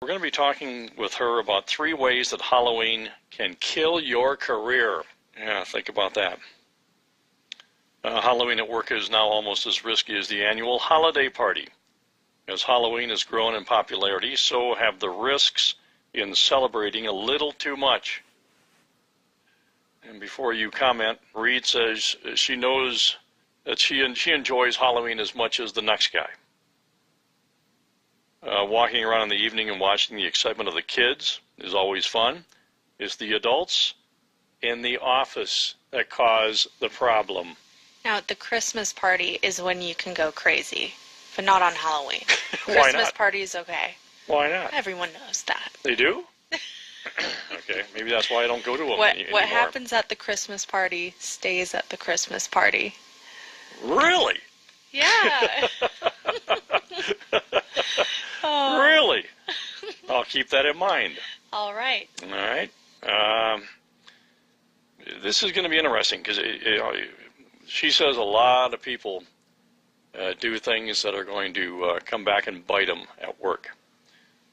We're going to be talking with her about 3 ways that Halloween can kill your career. Yeah, think about that. Halloween at work is now almost as risky as the annual holiday party. As Halloween has grown in popularity, so have the risks in celebrating a little too much. And before you comment, Reid says she knows that she enjoys Halloween as much as the next guy. Walking around in the evening and watching the excitement of the kids is always fun. It's the adults in the office that cause the problem. Now, the Christmas party is when you can go crazy, but not on Halloween. Why Christmas not? party is okay. Why not? Everyone knows that. They do? Okay, maybe that's why I don't go to them anymore. What happens at the Christmas party stays at the Christmas party. Really? Yeah. Oh. Really? I'll keep that in mind. All right. All right. This is going to be interesting because she says a lot of people do things that are going to come back and bite them at work.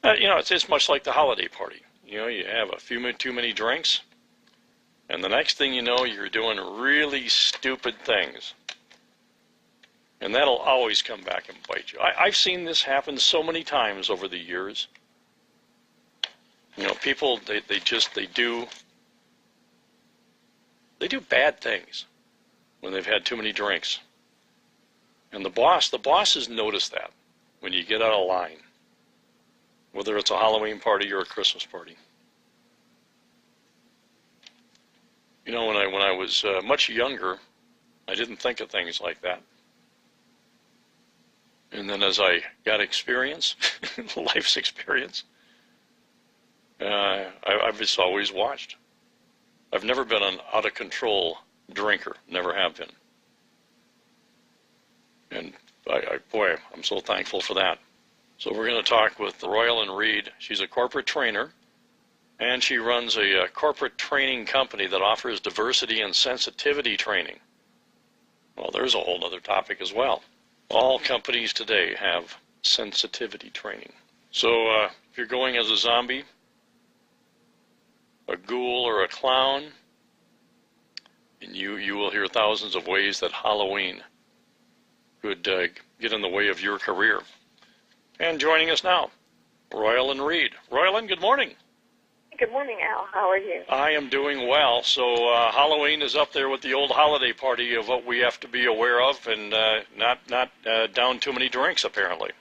It's much like the holiday party. You have a few too many drinks, and the next thing you know, you're doing really stupid things. And that'll always come back and bite you. I've seen this happen so many times over the years. People, they do bad things when they've had too many drinks. And the bosses notice that when you get out of line, whether it's a Halloween party or a Christmas party. When I was much younger, I didn't think of things like that. And then as I got experience, life's experience, I've just always watched. I've never been an out-of-control drinker, never have been. And boy, I'm so thankful for that. So we're going to talk with Royalyn Reid. She's a corporate trainer, and she runs a corporate training company that offers diversity and sensitivity training. Well, there's a whole other topic as well. All companies today have sensitivity training. So if you're going as a zombie, a ghoul, or a clown, and you will hear thousands of ways that Halloween could get in the way of your career. And joining us now, Royalyn Reid. Royalyn, good morning. Good morning, Al. How are you? I am doing well. So Halloween is up there with the old holiday party of what we have to be aware of, and not down too many drinks, apparently.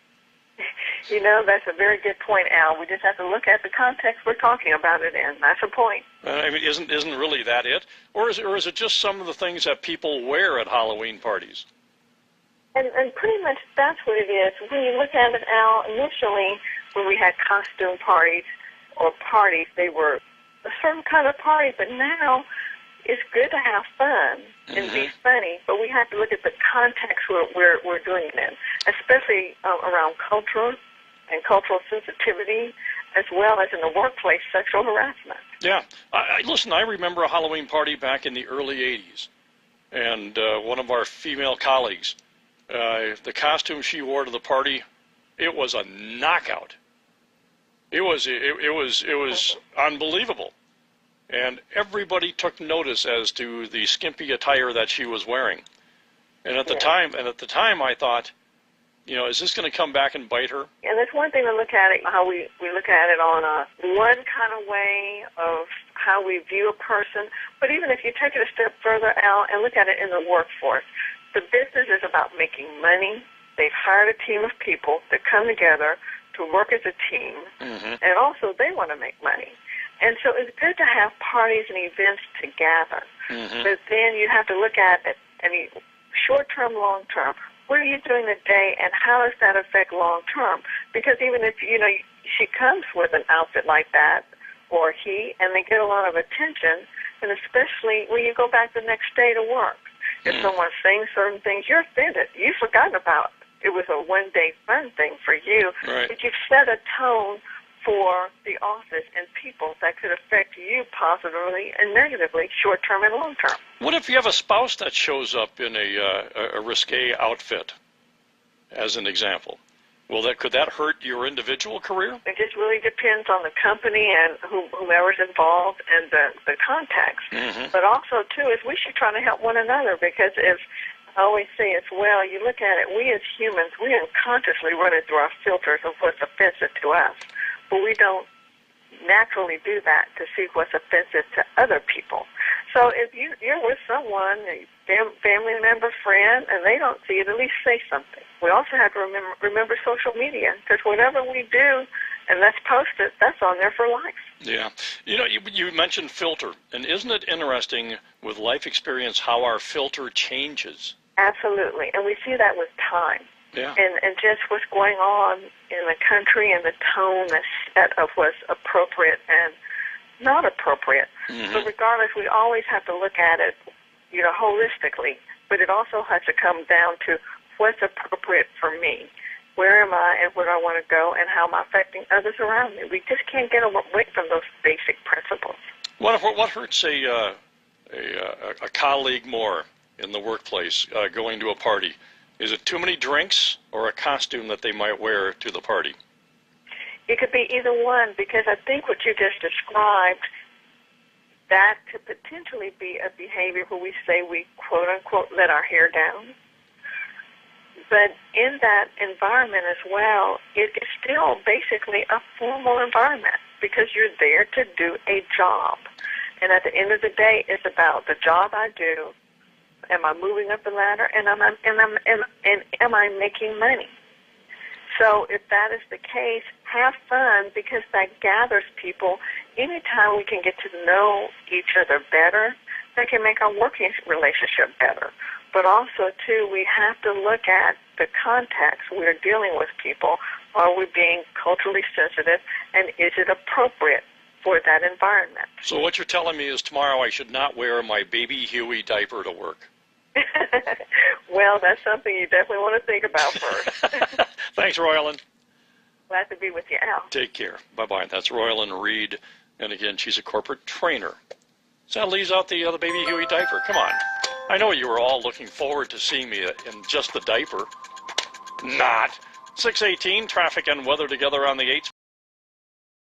That's a very good point, Al. We just have to look at the context we're talking about it in. That's the point. Isn't really that it? Or is it just some of the things that people wear at Halloween parties? And pretty much that's what it is. When you look at it, Al, initially when we had costume parties or parties, they were a certain kind of party, but now it's good to have fun and be funny, but we have to look at the context we're doing it in, especially around culture and cultural sensitivity, as well as in the workplace, sexual harassment. Yeah. Listen, I remember a Halloween party back in the early 80s, and one of our female colleagues, the costume she wore to the party, it was a knockout. It was unbelievable, and everybody took notice as to the skimpy attire that she was wearing. And at the time, I thought, is this going to come back and bite her? And it's one thing to look at it how we look at it on one kind of way of how we view a person. But even if you take it a step further out and look at it in the workforce, the business is about making money. They've hired a team of people that come together to work as a team, and also they want to make money. And so it's good to have parties and events together. But then you have to look at it, any short-term, long-term. What are you doing today, and how does that affect long-term? Because even if, she comes with an outfit like that, or he, and they get a lot of attention, and especially when you go back the next day to work. If someone's saying certain things, you're offended. You've forgotten about it. It was a one-day fun thing for you, right. But you've set a tone for the office and people that could affect you positively and negatively, short-term and long-term. What if you have a spouse that shows up in a risque outfit, as an example? Well, could that hurt your individual career? It just really depends on the company and whomever's involved and the contacts. Mm-hmm. But also, too, is we should try to help one another, because if I always say as well, you look at it, we as humans, we unconsciously run it through our filters of what's offensive to us, but we don't naturally do that to see what's offensive to other people. So if you're with someone, a family member, friend, and they don't see it, at least say something. We also have to remember social media, because whatever we do and let's post it, that's on there for life. Yeah. You know, you mentioned filter, and isn't it interesting with life experience how our filter changes? Absolutely, and we see that with time. Yeah. And just what's going on in the country and the tone that's set of what's appropriate and not appropriate. Mm-hmm. But regardless, we always have to look at it, holistically. But it also has to come down to what's appropriate for me. Where am I and where do I want to go, and how am I affecting others around me? We just can't get away from those basic principles. What hurts a colleague more in the workplace going to a party? Is it too many drinks or a costume that they might wear to the party? It could be either one, because I think what you just described, that could potentially be a behavior where we say we, quote unquote, let our hair down. But in that environment as well, it is still basically a formal environment, because you're there to do a job. And at the end of the day, it's about the job I do. Am I moving up the ladder, and am I making money? So if that is the case, have fun, because that gathers people. Anytime we can get to know each other better, that can make our working relationship better. But also, too, we have to look at the context we're dealing with people. Are we being culturally sensitive, and is it appropriate for that environment? So what you're telling me is tomorrow I should not wear my baby Huey diaper to work. Well, that's something you definitely want to think about first. Thanks, Royalyn. Glad to be with you, Al. Take care. Bye-bye. That's Royalyn Reid. And again, she's a corporate trainer. So that leaves out the baby Huey diaper. Come on. I know you were all looking forward to seeing me in just the diaper. Not. 6:18, traffic and weather together on the 8s.